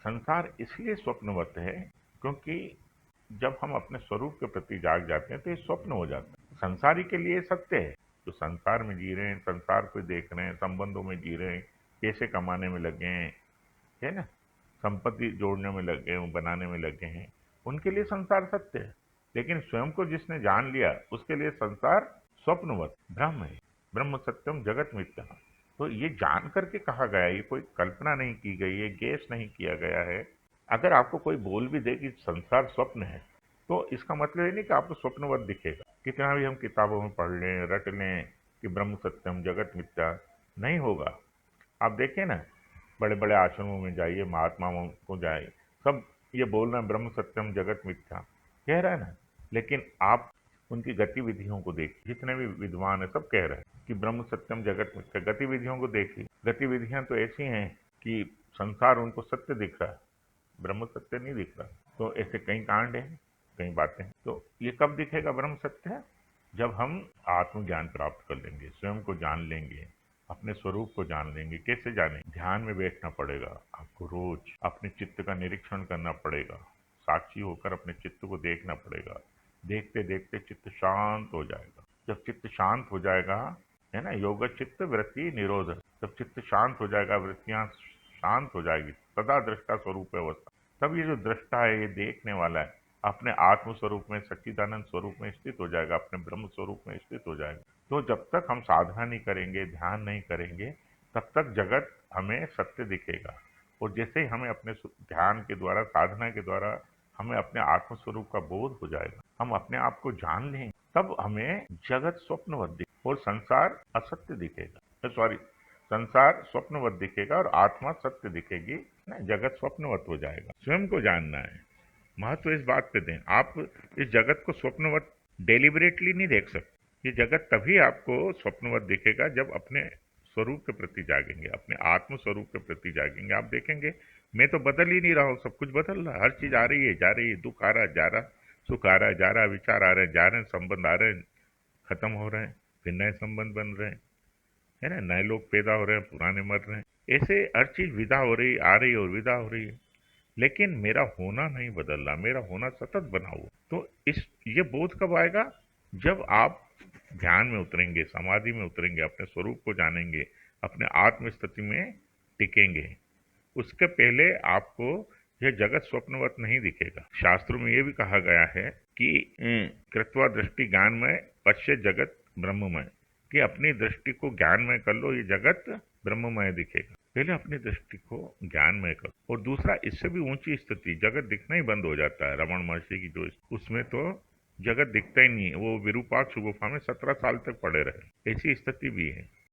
संसार इसलिए स्वप्नवत है क्योंकि जब हम अपने स्वरूप के प्रति जाग जाते हैं तो ये स्वप्न हो जाता है। संसारी के लिए सत्य है, जो संसार में जी रहे हैं, संसार को देख रहे हैं, संबंधों में जी रहे हैं, पैसे कमाने में लगे हैं, है ना, संपत्ति जोड़ने में लगे हैं, बनाने में लगे हैं, उनके लिए संसार सत्य है। लेकिन स्वयं को जिसने जान लिया उसके लिए संसार स्वप्नवत ब्रह्म है। ब्रह्म सत्यम जगत मिथ्या। तो ये जान करके कहा गया है, ये कोई कल्पना नहीं की गई है, गेस नहीं किया गया है। अगर आपको कोई बोल भी दे कि संसार स्वप्न है, तो इसका मतलब ये नहीं कि आपको स्वप्नवत दिखेगा। कितना भी हम किताबों में पढ़ लें, रट लें कि ब्रह्म सत्यम जगत मिथ्या, नहीं होगा। आप देखें ना, बड़े बड़े आश्रमों में जाइए, महात्माओं को जाइए, सब ये बोल रहे हैं ब्रह्म सत्यम जगत मिथ्या, कह रहे हैं ना। लेकिन आप उनकी गतिविधियों को देखिए, जितने भी विद्वान है सब कह रहे हैं कि ब्रह्म सत्यम जगत मिथ्या। गतिविधियों को देखिए, गतिविधियां तो ऐसी हैं कि संसार उनको सत्य दिख रहा है, ब्रह्म सत्य नहीं दिख रहा। तो ऐसे कई कांड हैं, कई बातें हैं। तो ये कब दिखेगा ब्रह्म सत्य है? जब हम आत्मज्ञान प्राप्त कर लेंगे, स्वयं को जान लेंगे, अपने स्वरूप को जान लेंगे। कैसे जानें? ध्यान में बैठना पड़ेगा आपको, रोज अपने चित्त का निरीक्षण करना पड़ेगा, साक्षी होकर अपने चित्त को देखना पड़ेगा। देखते देखते चित्त शांत हो जाएगा। जब चित्त शांत हो जाएगा, है ना, योग चित्त वृत्ति निरोध, जब चित्त शांत हो जाएगा, वृत्तियां शांत हो जाएगी, सदा दृष्टा स्वरूप अवस्था, तब ये जो दृष्टा है, ये देखने वाला है, अपने आत्म स्वरूप में, सच्चिदानंद स्वरूप में स्थित हो जाएगा, अपने ब्रह्म स्वरूप में स्थित हो जाएगा। तो जब तक हम साधना नहीं करेंगे, ध्यान नहीं करेंगे, तब तक जगत हमें सत्य दिखेगा। और जैसे ही हमें अपने ध्यान के द्वारा, साधना के द्वारा हमें अपने आत्म स्वरूप का बोध हो जाएगा, हम अपने आप को जान लेंगे, तब हमें जगत स्वप्नवत दिखेगा और संसार असत्य दिखेगा। सॉरी, संसार स्वप्नवत दिखेगा और आत्मा सत्य दिखेगी ना, जगत स्वप्नवत हो जाएगा। स्वयं को जानना है, महत्व इस बात पे दें। आप इस जगत को स्वप्नवत डेलिबरेटली नहीं देख सकते। ये जगत तभी आपको स्वप्नवत दिखेगा जब अपने स्वरूप के प्रति जागेंगे, अपने आत्म स्वरूप के प्रति जागेंगे। आप देखेंगे मैं तो बदल ही नहीं रहा हूँ, सब कुछ बदल रहा है, हर चीज आ रही है, जा रही है, दुख आ रहा है, जा रहा, सुख आ रहा है, जा रहा, विचार आ रहे हैं, जा रहे हैं, संबंध आ रहे हैं, खत्म हो रहे हैं, फिर नए संबंध बन रहे हैं, है ना, नए लोग पैदा हो रहे हैं, पुराने मर रहे हैं। ऐसे हर चीज विदा हो रही, आ रही है और विदा हो रही है। लेकिन मेरा होना नहीं बदल रहा, मेरा होना सतत बना हुआ। तो इस ये बोध कब आएगा? जब आप ध्यान में उतरेंगे, समाधि में उतरेंगे, अपने स्वरूप को जानेंगे, अपने आत्म स्थिति में टिकेंगे। उसके पहले आपको यह जगत स्वप्नवत नहीं दिखेगा। शास्त्रों में यह भी कहा गया है कि कृत्वा दृष्टि ज्ञानमय पश्य जगत ब्रह्ममय, कि अपनी दृष्टि को ज्ञानमय कर लो, ये जगत ब्रह्ममय दिखेगा। पहले अपनी दृष्टि को ज्ञानमय करो। और दूसरा, इससे भी ऊंची स्थिति, जगत दिखना ही बंद हो जाता है। रमण महर्षि की जो, उसमें तो जगत दिखता ही नहीं है, वो विरूपाक्ष गुफा में 17 साल तक पड़े रहे, ऐसी स्थिति भी है।